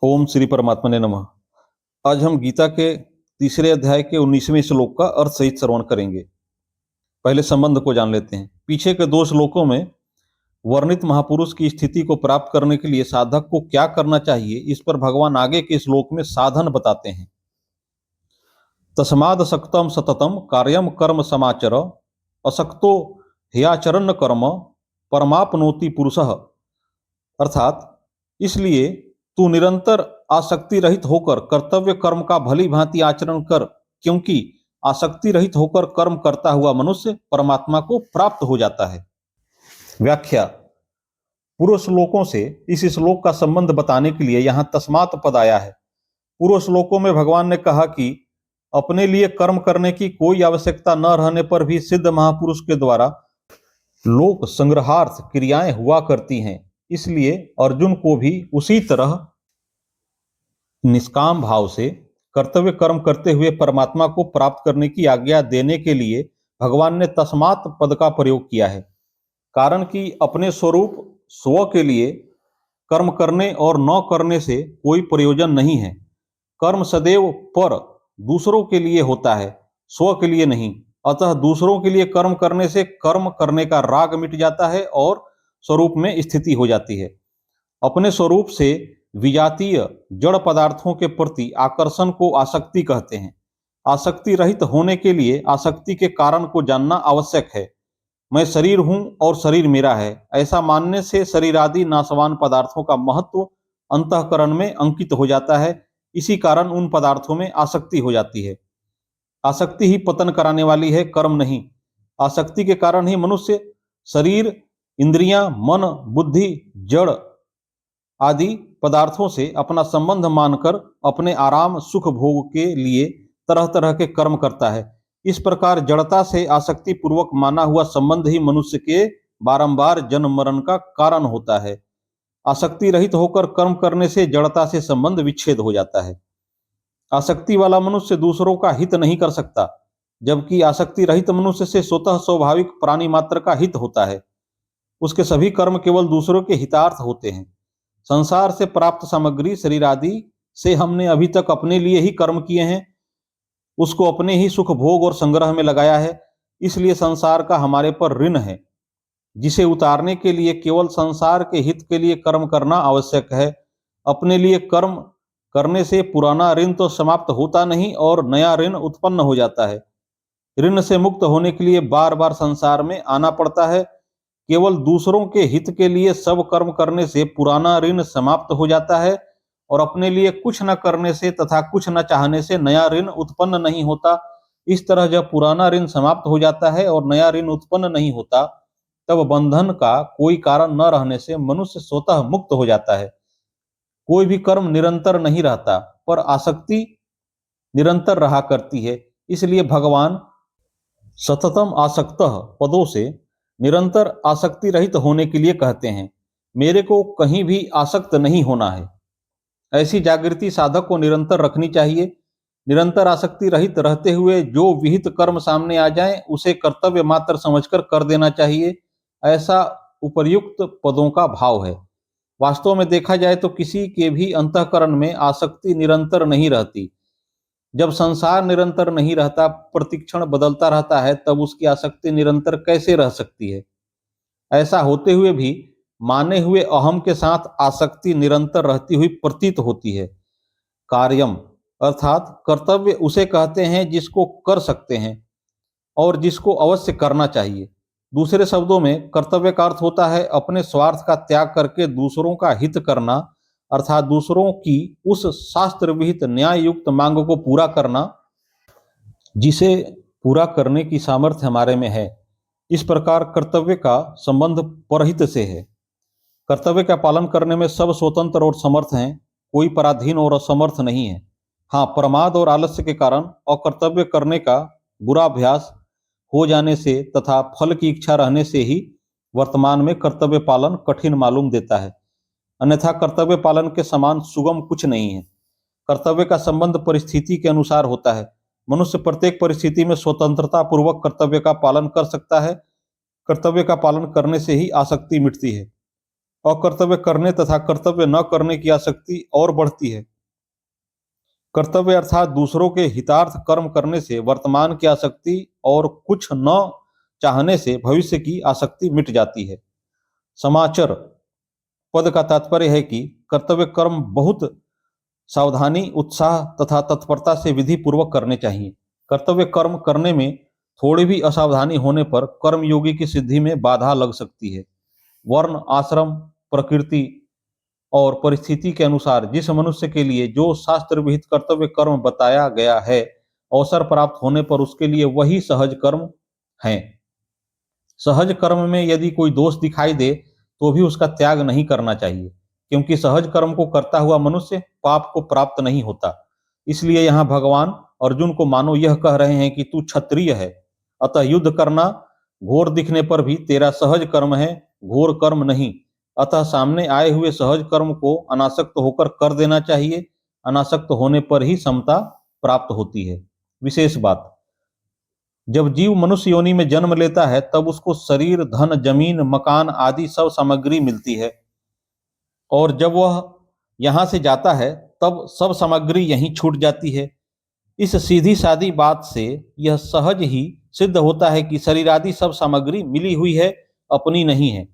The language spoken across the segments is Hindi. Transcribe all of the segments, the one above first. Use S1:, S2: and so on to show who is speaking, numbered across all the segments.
S1: ओम श्री परमात्मा ने नमः। आज हम गीता के तीसरे अध्याय के 19वें श्लोक का अर्थ सहित श्रवण करेंगे। पहले संबंध को जान लेते हैं। पीछे के 2 श्लोकों में वर्णित महापुरुष की स्थिति को प्राप्त करने के लिए साधक को क्या करना चाहिए, इस पर भगवान आगे के श्लोक में साधन बताते हैं। तस्माद सक्तम सततम कार्यम कर्म समाचर असक्तो ह्याचरण कर्म परमापनोति पुरुषः। अर्थात इसलिए तू निरंतर आसक्ति रहित होकर कर्तव्य कर्म का भली भांति आचरण कर, क्योंकि आसक्ति रहित होकर कर्म करता हुआ मनुष्य परमात्मा को प्राप्त हो जाता है। व्याख्या। पूर्व श्लोकों से इस श्लोक का संबंध बताने के लिए यहाँ तस्मात् पद आया है। पूर्व श्लोकों में भगवान ने कहा कि अपने लिए कर्म करने की कोई आवश्यकता न रहने पर भी सिद्ध महापुरुष के द्वारा लोक संग्रहार्थ क्रियाएं हुआ करती हैं। इसलिए अर्जुन को भी उसी तरह निष्काम भाव से कर्तव्य कर्म करते हुए परमात्मा को प्राप्त करने की आज्ञा देने के लिए भगवान ने तस्मात् पद का प्रयोग किया है। कारण कि अपने स्वरूप स्व के लिए कर्म करने और न करने से कोई प्रयोजन नहीं है। कर्म सदैव पर दूसरों के लिए होता है, स्व के लिए नहीं। अतः दूसरों के लिए कर्म करने से कर्म करने का राग मिट जाता है और स्वरूप में स्थिति हो जाती है। अपने स्वरूप से विजातीय जड़ पदार्थों के प्रति आकर्षण को आसक्ति कहते हैं। आसक्ति रहित होने के लिए आसक्ति के कारण को जानना आवश्यक है। मैं शरीर हूं और शरीर मेरा है, ऐसा मानने से शरीर आदि नाशवान पदार्थों का महत्व अंतःकरण में अंकित हो जाता है। इसी कारण उन पदार्थों में आसक्ति हो जाती है। आसक्ति ही पतन कराने वाली है, कर्म नहीं। आसक्ति के कारण ही मनुष्य शरीर, इंद्रियां, मन, बुद्धि, जड़ आदि पदार्थों से अपना संबंध मानकर अपने आराम सुख भोग के लिए तरह तरह के कर्म करता है। इस प्रकार जड़ता से आसक्ति पूर्वक माना हुआ संबंध ही मनुष्य के बारंबार जन्म मरण का कारण होता है। आसक्ति रहित होकर कर्म करने से जड़ता से संबंध विच्छेद हो जाता है। आसक्ति वाला मनुष्य दूसरों का हित नहीं कर सकता, जबकि आसक्ति रहित मनुष्य से स्वतः स्वाभाविक प्राणी मात्र का हित होता है। उसके सभी कर्म केवल दूसरों के हितार्थ होते हैं। संसार से प्राप्त सामग्री शरीर आदि से हमने अभी तक अपने लिए ही कर्म किए हैं, उसको अपने ही सुख भोग और संग्रह में लगाया है। इसलिए संसार का हमारे पर ऋण है, जिसे उतारने के लिए केवल संसार के हित के लिए कर्म करना आवश्यक है। अपने लिए कर्म करने से पुराना ऋण तो समाप्त होता नहीं और नया ऋण उत्पन्न हो जाता है। ऋण से मुक्त होने के लिए बार बार संसार में आना पड़ता है। केवल दूसरों के हित के लिए सब कर्म करने से पुराना ऋण समाप्त हो जाता है और अपने लिए कुछ न करने से तथा कुछ न चाहने से नया ऋण उत्पन्न नहीं होता। इस तरह जब पुराना ऋण समाप्त हो जाता है और नया ऋण उत्पन्न नहीं होता, तब बंधन का कोई कारण न रहने से मनुष्य स्वतः मुक्त हो जाता है। कोई भी कर्म निरंतर नहीं रहता, पर आसक्ति निरंतर रहा करती है। इसलिए भगवान सततम आसक्तः पदों से निरंतर आसक्ति रहित होने के लिए कहते हैं। मेरे को कहीं भी आसक्त नहीं होना है। ऐसी जागृति साधक को निरंतर रखनी चाहिए। निरंतर आसक्ति रहित रहते हुए जो विहित कर्म सामने आ जाए उसे कर्तव्य मात्र समझकर कर देना चाहिए। ऐसा उपर्युक्त पदों का भाव है। वास्तव में देखा जाए तो किसी के भी अंतःकरण में आसक्ति निरंतर नहीं रहती। जब संसार निरंतर नहीं रहता, प्रतिक्षण बदलता रहता है, तब उसकी आसक्ति निरंतर कैसे रह सकती है? ऐसा होते हुए भी माने हुए अहम के साथ आसक्ति निरंतर रहती हुई प्रतीत होती है। कार्यम अर्थात कर्तव्य उसे कहते हैं जिसको कर सकते हैं और जिसको अवश्य करना चाहिए। दूसरे शब्दों में कर्तव्य का अर्थ होता है अपने स्वार्थ का त्याग करके दूसरों का हित करना, अर्थात दूसरों की उस शास्त्र विहित न्याय युक्त मांग को पूरा करना जिसे पूरा करने की सामर्थ्य हमारे में है। इस प्रकार कर्तव्य का संबंध परहित से है। कर्तव्य का पालन करने में सब स्वतंत्र और समर्थ हैं, कोई पराधीन और असमर्थ नहीं है। हाँ, प्रमाद और आलस्य के कारण अकर्तव्य करने का बुरा अभ्यास हो जाने से तथा फल की इच्छा रहने से ही वर्तमान में कर्तव्य पालन कठिन मालूम देता है। अन्यथा कर्तव्य पालन के समान सुगम कुछ नहीं है। कर्तव्य का संबंध परिस्थिति के अनुसार होता है। मनुष्य प्रत्येक परिस्थिति में स्वतंत्रता पूर्वक कर्तव्य का पालन कर सकता है। कर्तव्य का पालन करने से ही आसक्ति मिटती है। अकर्तव्य करने तथा कर्तव्य न करने की आसक्ति और बढ़ती है। कर्तव्य अर्थात दूसरों के हितार्थ कर्म करने से वर्तमान की आसक्ति और कुछ न चाहने से भविष्य की आसक्ति मिट जाती है। समाचर पद का तात्पर्य है कि कर्तव्य कर्म बहुत सावधानी, उत्साह तथा तत्परता से विधि पूर्वक करने चाहिए। कर्तव्य कर्म करने में थोड़ी भी असावधानी होने पर कर्मयोगी की सिद्धि में बाधा लग सकती है। वर्ण, आश्रम, प्रकृति और परिस्थिति के अनुसार जिस मनुष्य के लिए जो शास्त्र विहित कर्तव्य कर्म बताया गया है, अवसर प्राप्त होने पर उसके लिए वही सहज कर्म है। सहज कर्म में यदि कोई दोष दिखाई दे तो भी उसका त्याग नहीं करना चाहिए, क्योंकि सहज कर्म को करता हुआ मनुष्य पाप को प्राप्त नहीं होता। इसलिए यहाँ भगवान अर्जुन को मानो यह कह रहे हैं कि तू क्षत्रिय है, अतः युद्ध करना घोर दिखने पर भी तेरा सहज कर्म है, घोर कर्म नहीं। अतः सामने आए हुए सहज कर्म को अनासक्त होकर कर देना चाहिए। अनासक्त होने पर ही समता प्राप्त होती है। विशेष बात, जब जीव मनुष्य योनि में जन्म लेता है तब उसको शरीर, धन, जमीन, मकान आदि सब सामग्री मिलती है, और जब वह यहाँ से जाता है तब सब सामग्री यहीं छूट जाती है। इस सीधी सादी बात से यह सहज ही सिद्ध होता है कि शरीर आदि सब सामग्री मिली हुई है, अपनी नहीं है।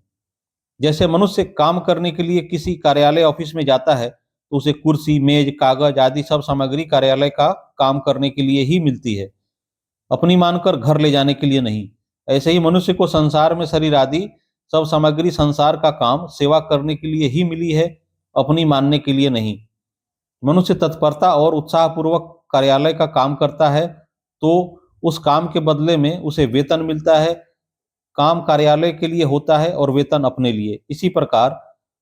S1: जैसे मनुष्य काम करने के लिए किसी कार्यालय ऑफिस में जाता है तो उसे कुर्सी, मेज, कागज आदि सब सामग्री कार्यालय का काम करने के लिए ही मिलती है, अपनी मानकर घर ले जाने के लिए नहीं। ऐसे ही मनुष्य को संसार में शरीर आदि सब सामग्री संसार का काम, सेवा करने के लिए ही मिली है, अपनी मानने के लिए नहीं। मनुष्य तत्परता और उत्साह पूर्वक कार्यालय का काम करता है तो उस काम के बदले में उसे वेतन मिलता है। काम कार्यालय के लिए होता है और वेतन अपने लिए। इसी प्रकार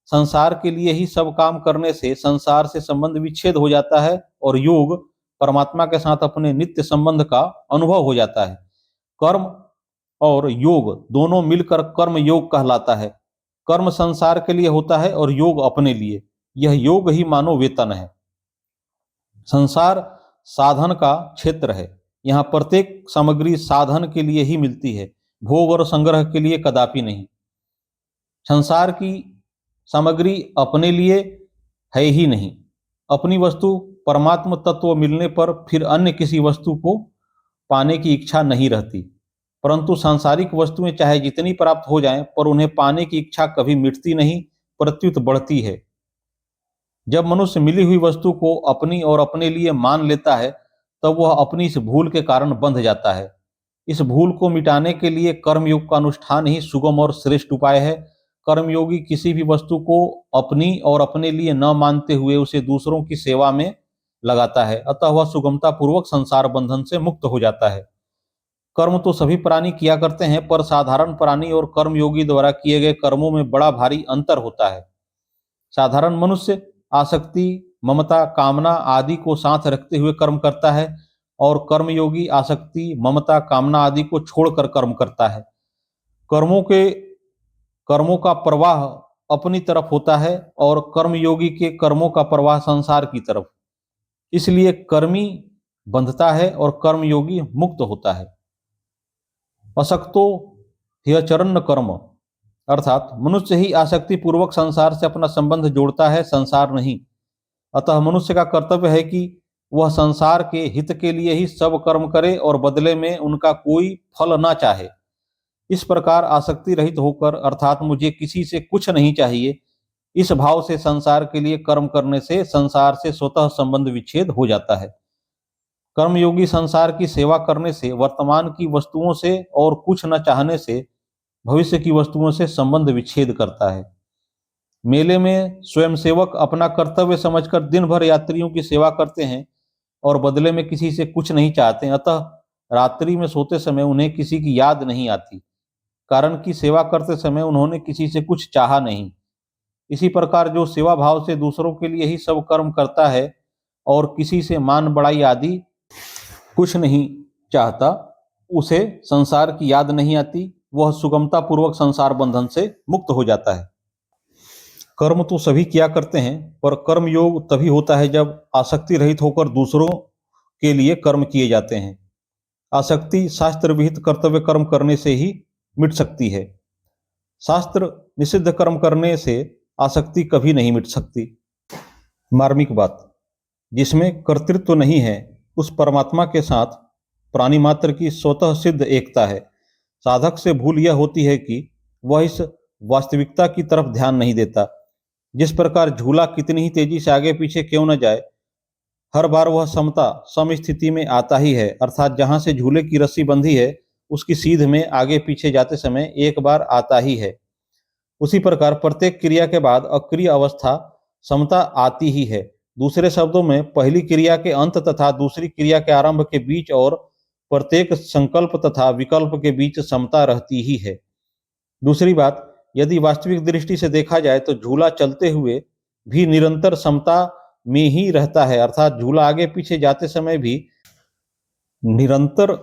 S1: संसार के लिए ही सब काम करने से संसार से संबंध विच्छेद हो जाता है और योग परमात्मा के साथ अपने नित्य संबंध का अनुभव हो जाता है। कर्म और योग दोनों मिलकर कर्म योग कहलाता है। कर्म संसार के लिए होता है और योग अपने लिए। यह योग ही मानो वेतन है। संसार साधन का क्षेत्र है। यहाँ प्रत्येक सामग्री साधन के लिए ही मिलती है, भोग और संग्रह के लिए कदापि नहीं। संसार की सामग्री अपने लिए है ही नहीं। अपनी वस्तु परमात्म तत्व मिलने पर फिर अन्य किसी वस्तु को पाने की इच्छा नहीं रहती, परंतु सांसारिक वस्तुएं चाहे जितनी प्राप्त हो जाएं पर उन्हें पाने की इच्छा कभी मिटती नहीं, प्रत्युत बढ़ती है। जब मनुष्य मिली हुई वस्तु को अपनी और अपने लिए मान लेता है तब वह अपनी इस भूल के कारण बंध जाता है। इस भूल को मिटाने के लिए कर्मयोग का अनुष्ठान ही सुगम और श्रेष्ठ उपाय है। कर्मयोगी किसी भी वस्तु को अपनी और अपने लिए न मानते हुए उसे दूसरों की सेवा में लगाता है, अतः वह सुगमता पूर्वक संसार बंधन से मुक्त हो जाता है। कर्म तो सभी प्राणी किया करते हैं, पर साधारण प्राणी और कर्मयोगी द्वारा किए गए कर्मों में बड़ा भारी अंतर होता है। साधारण मनुष्य आसक्ति, ममता, कामना आदि को साथ रखते हुए कर्म करता है और कर्मयोगी आसक्ति, ममता, कामना आदि को छोड़कर कर्म करता है। कर्मों का प्रवाह अपनी तरफ होता है और कर्मयोगी के कर्मों का प्रवाह संसार की तरफ। इसलिए कर्मी बंधता है और कर्मयोगी मुक्त होता है। असक्तो ह्यचरन्न कर्म, अर्थात मनुष्य ही आसक्ति पूर्वक संसार से अपना संबंध जोड़ता है, संसार नहीं। अतः मनुष्य का कर्तव्य है कि वह संसार के हित के लिए ही सब कर्म करे और बदले में उनका कोई फल ना चाहे। इस प्रकार आसक्ति रहित होकर, अर्थात मुझे किसी से कुछ नहीं चाहिए, इस भाव से संसार के लिए कर्म करने से संसार से स्वतः संबंध विच्छेद हो जाता है। कर्मयोगी संसार की सेवा करने से, वर्तमान की वस्तुओं से और कुछ न चाहने से भविष्य की वस्तुओं से संबंध विच्छेद करता है। मेले में स्वयंसेवक अपना कर्तव्य समझकर दिन भर यात्रियों की सेवा करते हैं और बदले में किसी से कुछ नहीं चाहते, अतः रात्रि में सोते समय उन्हें किसी की याद नहीं आती, कारण कि सेवा करते समय उन्होंने किसी से कुछ चाहा नहीं। इसी प्रकार जो सेवा भाव से दूसरों के लिए ही सब कर्म करता है और किसी से मान बढ़ाई आदि कुछ नहीं चाहता, उसे संसार की याद नहीं आती, वह सुगमता पूर्वक संसार बंधन से मुक्त हो जाता है। कर्म तो सभी किया करते हैं, पर कर्म योग तभी होता है जब आसक्ति रहित होकर दूसरों के लिए कर्म किए जाते हैं। आसक्ति शास्त्र विहित कर्तव्य कर्म करने से ही मिट सकती है। शास्त्र निषिद्ध कर्म करने से आसक्ति कभी नहीं मिट सकती। मार्मिक बात, जिसमें कर्तृत्व नहीं है उस परमात्मा के साथ प्राणी मात्र की स्वतः सिद्ध एकता है। साधक से भूल यह होती है कि वह इस वास्तविकता की तरफ ध्यान नहीं देता। जिस प्रकार झूला कितनी ही तेजी से आगे पीछे क्यों न जाए, हर बार वह समता सम स्थिति में आता ही है, अर्थात जहां से झूले की रस्सी बंधी है उसकी सीध में आगे पीछे जाते समय एक बार आता ही है। उसी प्रकार प्रत्येक क्रिया के बाद अक्रिय अवस्था समता आती ही है। दूसरे शब्दों में पहली क्रिया के अंत तथा दूसरी क्रिया के आरंभ के बीच और प्रत्येक संकल्प तथा विकल्प के बीच समता रहती ही है। दूसरी बात, यदि वास्तविक दृष्टि से देखा जाए तो झूला चलते हुए भी निरंतर समता में ही रहता है, अर्थात झूला आगे पीछे जाते समय भी निरंतर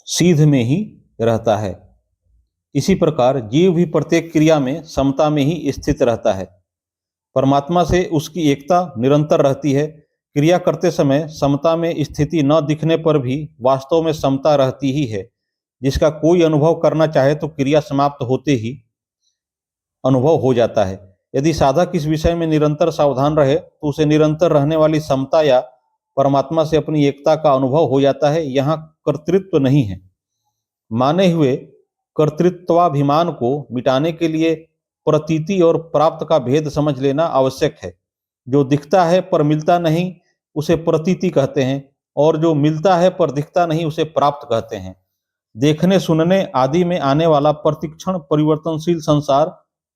S1: सीध में ही रहता है। इसी प्रकार जीव भी प्रत्येक क्रिया में समता में ही स्थित रहता है। परमात्मा से उसकी एकता निरंतर रहती है। क्रिया करते समय समता में स्थिति न दिखने पर भी वास्तव में समता रहती ही है। जिसका कोई अनुभव करना चाहे तो क्रिया समाप्त होते ही अनुभव हो जाता है। यदि साधक इस विषय में निरंतर सावधान रहे तो उसे निरंतर रहने वाली समता या परमात्मा से अपनी एकता का अनुभव हो जाता है। यहाँ कर्तृत्व नहीं है। माने हुए कर्तृत्वाभिमान को मिटाने के लिए प्रतीति और प्राप्त का भेद समझ लेना आवश्यक है। जो दिखता है पर मिलता नहीं उसे प्रतीति कहते हैं, और जो मिलता है पर दिखता नहीं उसे प्राप्त कहते हैं। देखने सुनने आदि में आने वाला प्रतिक्षण परिवर्तनशील संसार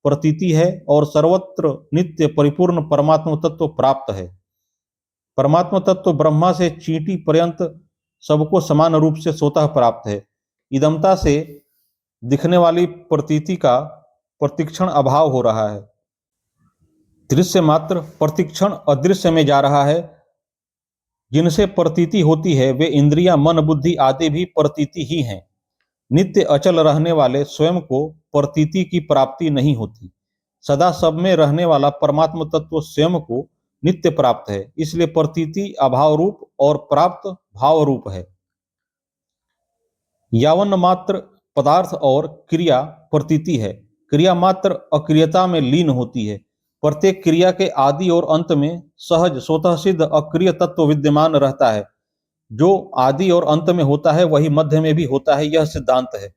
S1: प्रतीति है और सर्वत्र नित्य परिपूर्ण परमात्म तत्व प्राप्त है। परमात्म तत्व ब्रह्मा से चींटी पर्यंत सबको समान रूप से स्वतः प्राप्त है। इदमता से दिखने वाली प्रतीति का प्रतिक्षण अभाव हो रहा है। दृश्य मात्र प्रतिक्षण अदृश्य में जा रहा है। जिनसे प्रतीति होती है वे इंद्रियां, मन, बुद्धि आदि भी प्रतीति ही हैं। नित्य अचल रहने वाले स्वयं को प्रतीति की प्राप्ति नहीं होती। सदा सब में रहने वाला परमात्म तत्व स्वयं को नित्य प्राप्त है। इसलिए प्रतीति अभाव रूप और प्राप्त भाव रूप है। यावन मात्र पदार्थ और क्रिया प्रतीति है। क्रिया मात्र अक्रियता में लीन होती है। प्रत्येक क्रिया के आदि और अंत में सहज स्वतः सिद्ध अक्रिय तत्व विद्यमान रहता है। जो आदि और अंत में होता है वही मध्य में भी होता है, यह सिद्धांत है।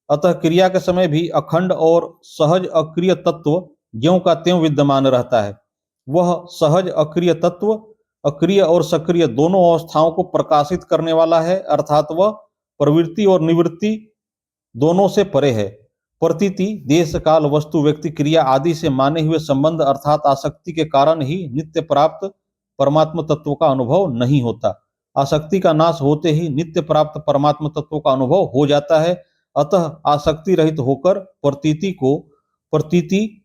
S1: अतः क्रिया के समय भी अखंड और सहज अक्रिय तत्व ज्यों का त्यों विद्यमान रहता है। वह सहज अक्रिय तत्व अक्रिय और सक्रिय दोनों अवस्थाओं को प्रकाशित करने वाला है, अर्थात वह प्रवृत्ति और निवृत्ति दोनों से परे है। प्रतीति देश काल वस्तु व्यक्ति क्रिया आदि से माने हुए संबंध अर्थात आसक्ति के कारण ही नित्य प्राप्त परमात्म तत्व का अनुभव नहीं होता। आसक्ति का नाश होते ही नित्य प्राप्त परमात्म तत्व का अनुभव हो जाता है। अतः आसक्ति रहित होकर प्रतीति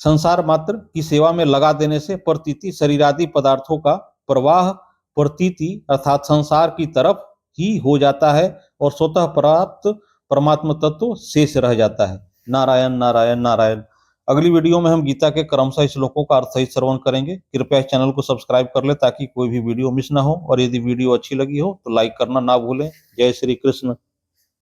S1: संसार मात्र की सेवा में लगा देने से प्रतीति शरीरादि पदार्थों का प्रवाह प्रतीति अर्थात संसार की तरफ ही हो जाता है और स्वतः प्राप्त परमात्म तत्व शेष रह जाता है। नारायण नारायण नारायण। अगली वीडियो में हम गीता के क्रमशः श्लोकों का अर्थ सहित श्रवण करेंगे। कृपया इस चैनल को सब्सक्राइब कर ले ताकि कोई भी वीडियो मिस ना हो, और यदि वीडियो अच्छी लगी हो तो लाइक करना ना भूलें। जय श्री कृष्ण।